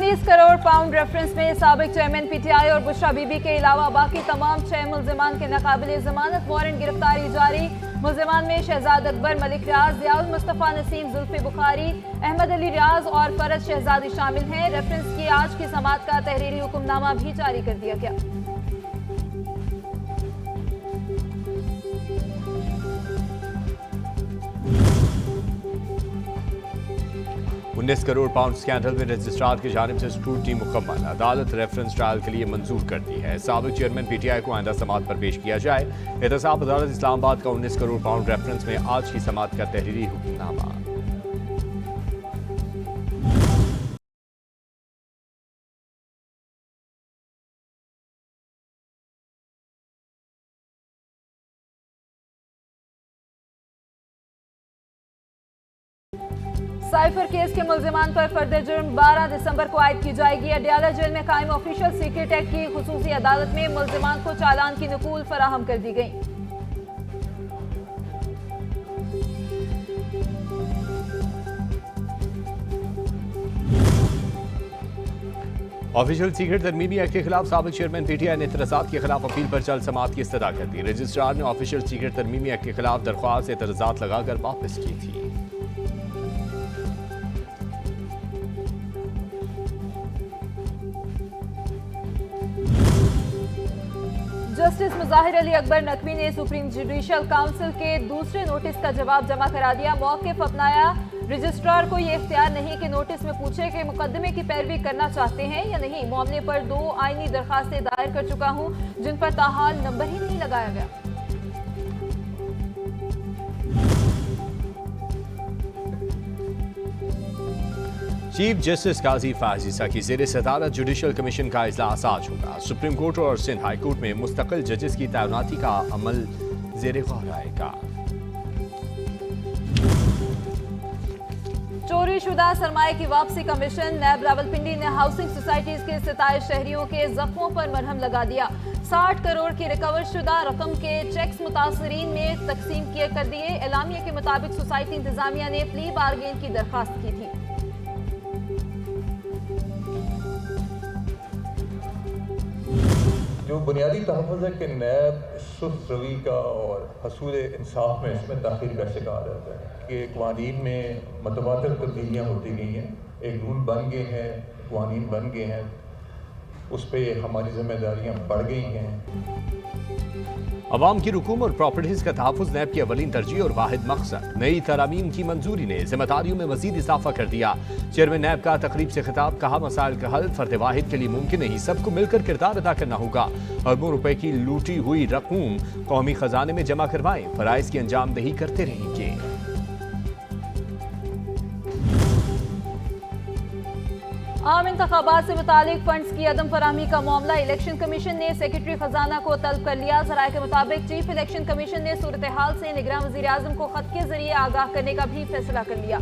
Crore pound reference में साबिक chairman PTI और बुशरा बीबी के अलावा बाकी तमाम 6 मुल्जिमान के नाकाबिले जमानत वारंट गिरफ्तारी जारी। मुल्जिमान में शहजाद अकबर, मलिक रियाज, जियाउल मुस्तफा नसीम, जुल्फी बुखारी, अहमद अली रियाज और फरज शहजादी शामिल हैं। रेफरेंस की आज की समाअत का तहरीरी हुक्मनामा भी जारी कर दिया गया। 19 करोड़ पाउंड स्कैंडल में रजिस्ट्रार की जानिब से स्क्रूटनी मुकम्मल। अदालत रेफरेंस ट्रायल के लिए मंजूर करती है। साबिक चेयरमैन पीटीआई को आइंदा समाअत पर पेश किया जाए। एहतसाब अदालत इस्लामाबाद का 19 करोड़ पाउंड रेफरेंस में आज की समाअत का तहरीरी हुक्मनामा। साइफर केस के मुल्जिमान पर फर्द जुर्म 12 दिसंबर को आयद की जाएगी। अडयाला जेल में कायम ऑफिशियल सीक्रेट एक्ट की खुसूसी अदालत में मुल्जिमान को चालान की नकूल फराहम कर दी गई। ऑफिशियल सीक्रेट तरमीमी एक्ट के खिलाफ साबिक चेयरमैन पीटीआई ने एतराज़ात के खिलाफ अपील पर चल समाअत की इस्तदा कर दी। रजिस्ट्रार ने ऑफिशियल सीक्रेट तरमीमी एक्ट के खिलाफ दरख्वास्त एतराज़ात लगाकर वापस की थी। जस्टिस मुजाहिर अली अकबर नकवी ने सुप्रीम जुडिशल काउंसिल के दूसरे नोटिस का जवाब जमा करा दिया। मौक़िफ़ अपनाया। रजिस्ट्रार को यह इख्तियार नहीं कि नोटिस में पूछे कि मुकदमे की पैरवी करना चाहते हैं या नहीं। मामले पर 2 आईनी दरखास्तें दायर कर चुका हूं जिन पर ताहाल नंबर ही नहीं लगाया गया। चीफ जस्टिस काजी फायज ईसा की ज़ेर सदारत जुडिशल कमीशन का इजलास आज होगा। सुप्रीम कोर्ट और सिंध हाई कोर्ट में मुस्तकिल जजेस की तैनाती का अमल ज़ेर गौर आएगा। चोरी शुदा सरमाए की वापसी कमीशन। नैब रावलपिंडी ने हाउसिंग सोसाइटीज के 27 शहरियों के जख्मों पर मरहम लगा दिया। 60 करोड़ की रिकवर शुदा रकम के चेक्स मुतासरीन में तकसीम किए कर दिए। एलामिया के मुताबिक सोसाइटी इंतजामिया ने प्ली बारगेन की दरखास्त की थी। जो बुनियादी तहफ़्फ़ुज़ है कि नैब सुस्त रवी का और हसूल इंसाफ में इसमें ताख़ीर का शिकार रहता है कि क़वानीन में मतवातर तब्दीलियाँ होती गई हैं, एक रूल बन गए हैं, क़वानीन बन गए हैं, उस पर हमारी जिम्मेदारियाँ बढ़ गई हैं। अवाम की रुकूम और प्रॉपर्टीज का तहफ़्फ़ुज़ नैब की अवलीन तरजीह और वाहिद मकसद। नई तरामीम की मंजूरी ने जिम्मेदारियों में मजीद इजाफा कर दिया। चेयरमैन नैब का तकरीब से खिताब। कहा मसाइल का हल फर्द वाहिद के लिए मुमकिन नहीं, सबको मिलकर किरदार अदा करना होगा। अरबों रुपए की लूटी हुई रकूम कौमी खजाने में जमा करवाएं, फराइज की अंजामदही करते रहेंगे। आम इंतखाबात से मुतालिक फंड्स की अदम फराहमी का मामला। इलेक्शन कमीशन ने सेक्रेटरी खजाना को तलब कर लिया। ज़राए के मुताबिक चीफ इलेक्शन कमीशन ने सूरत हाल से निगरान वज़ीर आज़म को खत के जरिए आगाह करने का भी फैसला कर लिया।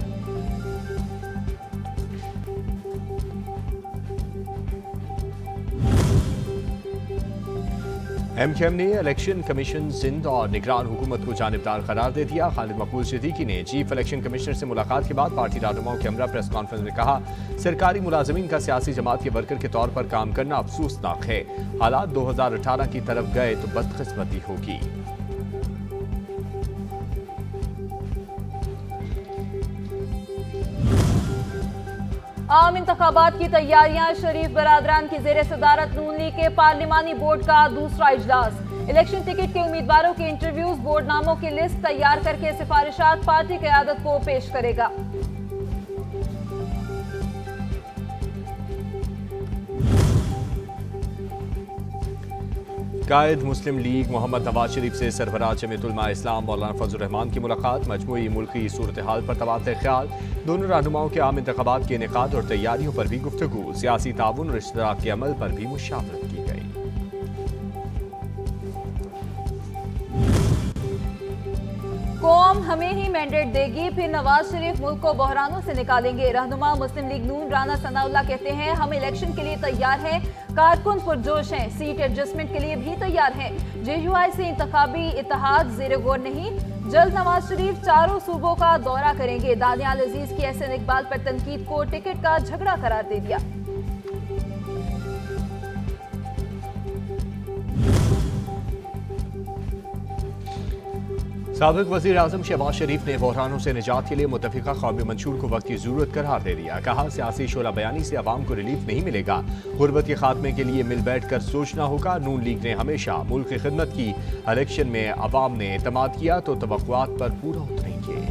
MKM ने इलेक्शन कमीशन सिंध और निगरान हुकूमत को जानिबदार करार दे दिया। खालिद मकबूल सिद्दीकी ने चीफ इलेक्शन कमिश्नर से मुलाकात के बाद पार्टी रहनुमाओं के हमरा प्रेस कॉन्फ्रेंस में कहा, सरकारी मुलाजमीन का सियासी जमात के वर्कर के तौर पर काम करना अफसोसनाक है। हालात 2018 की तरफ गए तो बदकिस्मती होगी। आम इंतखाबात की तैयारियां। शरीफ बरादरान की जेर सदारत नून लीग के पार्लिमानी बोर्ड का दूसरा इजलास। इलेक्शन टिकट के उम्मीदवारों के इंटरव्यूज, बोर्ड नामों की लिस्ट तैयार करके सिफारिशात पार्टी क़यादत को पेश करेगा। कायद मुस्लिम लीग मोहम्मद नवाज शरीफ से सरबराह जमीयत उलमा इस्लाम मौलाना फजल रहमान की मुलाकात। मजमूई मुल्की सूरत हाल पर तबादला ख्याल। दोनों रहनुमाओं के आम इंतखाबात के इनेकाद और तैयारियों पर भी गुफ्तगू। सियासी ताउन और इश्तराक के अमल पर भी मुशावरत की गई। कौम हमें ही मैंडेट देगी, फिर नवाज शरीफ मुल्क को बहरानों से निकालेंगे। रहनुमा मुस्लिम लीग नून राना सनाउल्लाह कहते हैं, हम इलेक्शन के लिए तैयार हैं, कारकुन पुरजोश हैं, सीट एडजस्टमेंट के लिए भी तैयार हैं। JUI से इंतखाबी इत्तेहाद ज़ेर गौर नहीं। जल्द नवाज शरीफ चारों सूबों का दौरा करेंगे। दानियाल अजीज की एहसन इकबाल पर तनकीद को टिकट का झगड़ा करार दे दिया। साबिक वज़ीर आज़म शहबाज शरीफ ने बहरानों से निजात के लिए मुत्तफ़िका कौमी मंशूर को वक्त की ज़रूरत करार दे दिया। कहा, सियासी शोला बयानी से अवाम को रिलीफ नहीं मिलेगा, गुर्बत के खात्मे के लिए मिल बैठ कर सोचना होगा। नून लीग ने हमेशा मुल्क की खिदमत की, इलेक्शन में अवाम ने एतमाद किया तो तवक्कुआत पर पूरा उतरेंगे।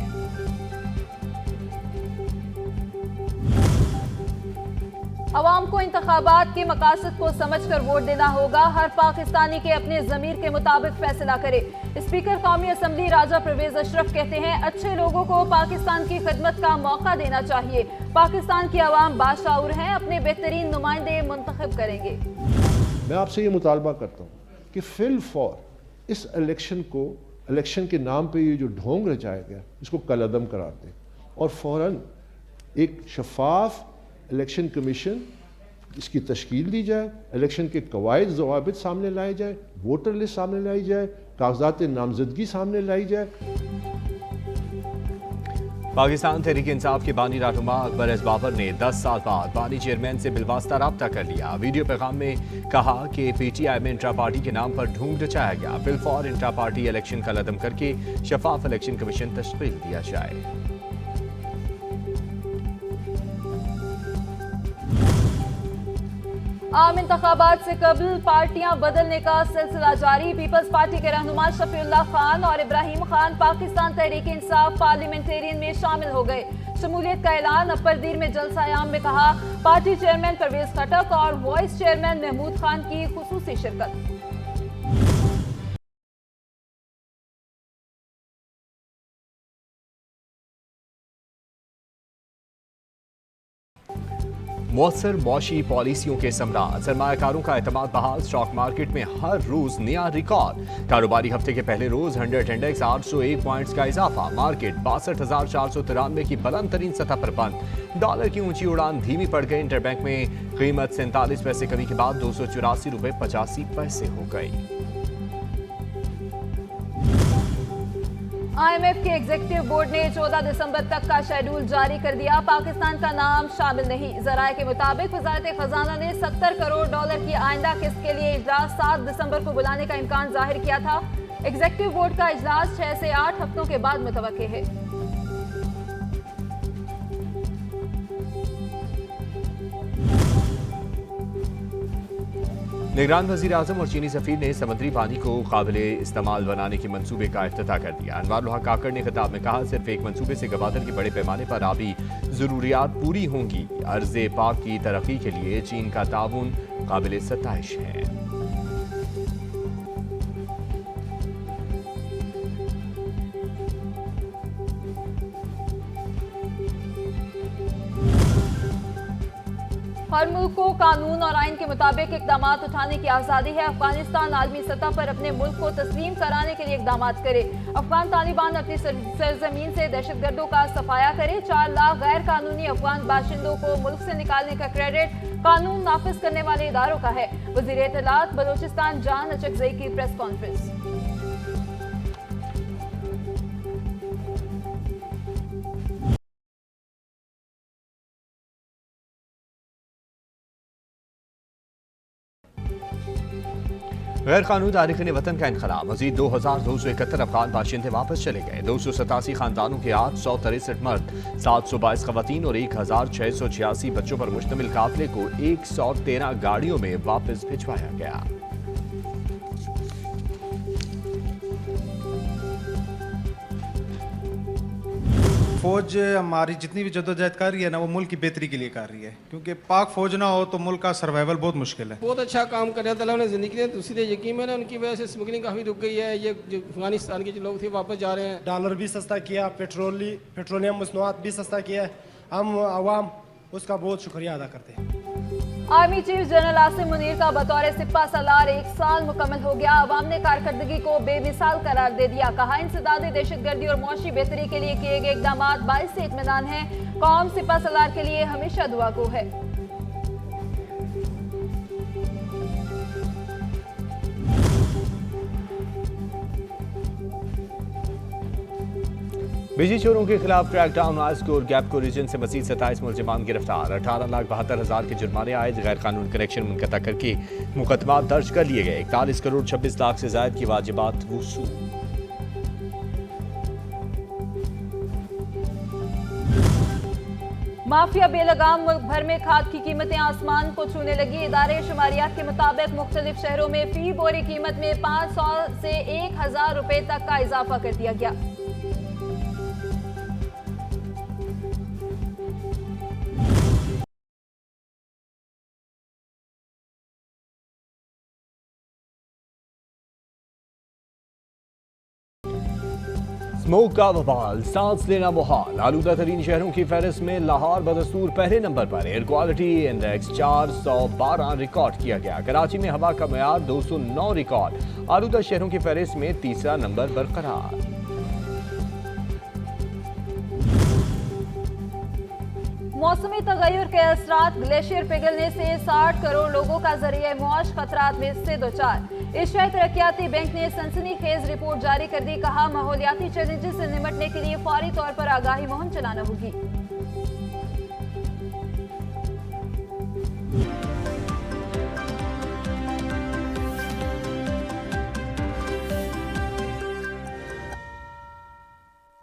अवाम को इंतखाबात के मकासद को समझ कर वोट देना होगा। हर पाकिस्तानी के अपने ज़मीर के मुताबिक फैसला करे। स्पीकर कौमी असम्बली राजा परवेज अशरफ कहते हैं, अच्छे लोगों को पाकिस्तान की खिदमत का मौका देना चाहिए। पाकिस्तान की अवाम बाशऊर हैं, अपने बेहतरीन नुमाइंदे मुंतखब करेंगे। मैं आपसे ये मुतालबा करता हूँ कि फिल फॉर इस इलेक्शन के नाम पे ये जो ढोंग रचाया गया, इसको कलअदम करार दें और फौरन एक शफाफ इलेक्शन कमीशन इसकी तश्कील दी जाए, इलेक्शन के कवायद ज़वाबित सामने लाए जाए, वोटर लिस्ट सामने लाई जाए, कागजात नामजदगी सामने लाई जाए। पाकिस्तान तहरीक इंसाफ के बानी रहनुमा अकबर एस बाबर ने 10 साल बाद बानी चेयरमैन से बिलवास्ता राब्ता कर लिया। वीडियो पैगाम में कहा कि PTI में इंट्रा पार्टी के नाम पर ढूंढ रचाया गया। फिलफौर इंट्रा पार्टी इलेक्शन का कलअदम करके शफाफ इलेक्शन कमीशन तश्कील दिया जाए। आम इंतखाबात से कबल पार्टियां बदलने का सिलसिला जारी। पीपल्स पार्टी के रहनुमा शफीउल्लाह खान और इब्राहिम खान पाकिस्तान तहरीक इंसाफ पार्लियामेंटेरियन में शामिल हो गए। शमूलियत का ऐलान अपर-दीर में जलसा-ए-आम में कहा। पार्टी चेयरमैन परवेज खटक और वाइस चेयरमैन महमूद खान की खुसूसी शिरकत। मौसर मौशी पॉलिसियों के समराट, सरमायाकारों का एतमाद बहाल। स्टॉक मार्केट में हर रोज नया रिकॉर्ड। कारोबारी हफ्ते के पहले रोज 100 इंडेक्स 801 पॉइंट्स का इजाफा। मार्केट 62,493 की बुलंद तरीन सतह पर बंद। डॉलर की ऊंची उड़ान धीमी पड़ गई। इंटरबैंक में कीमत 47 पैसे कमी के बाद 284 रुपए 85 पैसे हो गई। IMF के एग्जीक्यूटिव बोर्ड ने 14 दिसंबर तक का शेड्यूल जारी कर दिया। पाकिस्तान का नाम शामिल नहीं। जराये के मुताबिक वजारत खजाना ने 70 करोड़ डॉलर की आइंदा किस्त के लिए इजलास 7 दिसंबर को बुलाने का इम्कान जाहिर किया था। एग्जीक्यूटिव बोर्ड का इजलास 6 से 8 हफ्तों के बाद मुतवक्के है। निगरान वज़ीर आज़म और चीनी सफ़ीर ने समुद्री पानी को काबिले इस्तेमाल बनाने के मंसूबे का इफ्तिताह कर दिया। अनवारुल हक काकड़ ने खिताब में कहा, सिर्फ एक मंसूबे से गवादर के बड़े पैमाने पर आबी ज़रूरियात पूरी होंगी। अर्ज़े पाक की तरक्की के लिए चीन का ताउन काबिले सताइश है। हर मुल्क को कानून और आइन के मुताबिक इकदाम उठाने की आज़ादी है। अफगानिस्तान आलमी सतह पर अपने मुल्क को तस्लीम कराने के लिए इकदाम करे। अफगान तालिबान अपनी सरजमीन से दहशतगर्दों का सफाया करे। 4 लाख गैर कानूनी अफगान बाशिंदों को मुल्क से निकालने का क्रेडिट कानून नाफिज करने वाले इदारों का है। वज़ीर इत्तलात बलोचिस्तान जान अचकज़ई की प्रेस कॉन्फ्रेंस। गैर कानूनी तारीख़ वतन का इनखला। मजीद 2271 अफगान बाशिंदे वापस चले गए। 287 खानदानों के 863 मर्द, 722 खवातीन और 1686 बच्चों पर मुश्तमिल काफिले को 113 गाड़ियों में वापस भिजवाया गया। फौज हमारी जितनी भी जद्दोजहद कर रही है ना, वो मुल्क की बेहतरी के लिए कर रही है, क्योंकि पाक फौज ना हो तो मुल्क का सर्वाइवल बहुत मुश्किल है। बहुत अच्छा काम कर रहा था जिंदगी ने। दूसरी यकीन है ना, उनकी वजह से स्मगलिंग काफ़ी रुक गई है। ये जो अफगानिस्तान के जो लोग थे वापस जा रहे हैं। डॉलर भी सस्ता किया, पेट्रोलियम मसनूआत भी सस्ता किया। हम आवाम उसका बहुत शुक्रिया अदा करते हैं। Army chief general Asim Munir का बतौर सिपा सलार 1 साल मुकम्मल हो गया। अवाम ने कारकर्दगी को बेमिसाल करार दे दिया। कहा, इंसदाद दहशतगर्दी और मुआशी बेहतरी के लिए किए गए इकदाम बाइस से इत्मीनान है। कौम सिपा सलार के लिए हमेशा दुआ गो है। बिजली चोरों के खिलाफ क्रैकडाउन। आइस्कोर गैपको रीजन से मजीद 27 मुलजिमान गिरफ्तार। 18,72,000 के जुर्माने आए। गैर कानूनी कनेक्शन मुनक़ता करके मुकदमा दर्ज कर लिए गए। 41 करोड़ 26 लाख से ज़ायद की वाजिबात वसूल। माफिया बेलगाम मुल्क भर में खाद की कीमतें आसमान को छूने लगी। इदारे शुमारियात के मुताबिक मुख्तलिफ शहरों में फी बोरी कीमत में 500 से 1000 रुपए तक का इजाफा कर दिया गया। स्मोक का वबाल, सांस लेना मुहाल। आलूदा तरीन शहरों की फहरिस्त में लाहौर बदस्तूर पहले नंबर पर। एयर क्वालिटी इंडेक्स 412 रिकॉर्ड किया गया। कराची में हवा का मयार 209 रिकॉर्ड। आलूदा शहरों की फहरिस्त में तीसरा नंबर बरकरार। मौसमी तगय्युर के असरात, ग्लेशियर पिघलने से 60 करोड़ लोगों का जरिए मुआश खतरात में से दो चार। एशियाई तरक्याती बैंक ने सनसनीखेज रिपोर्ट जारी कर दी। कहा, माहौलियाती चैलेंजेस से निपटने के लिए फौरी तौर पर आगाही मुहिम चलाना होगी।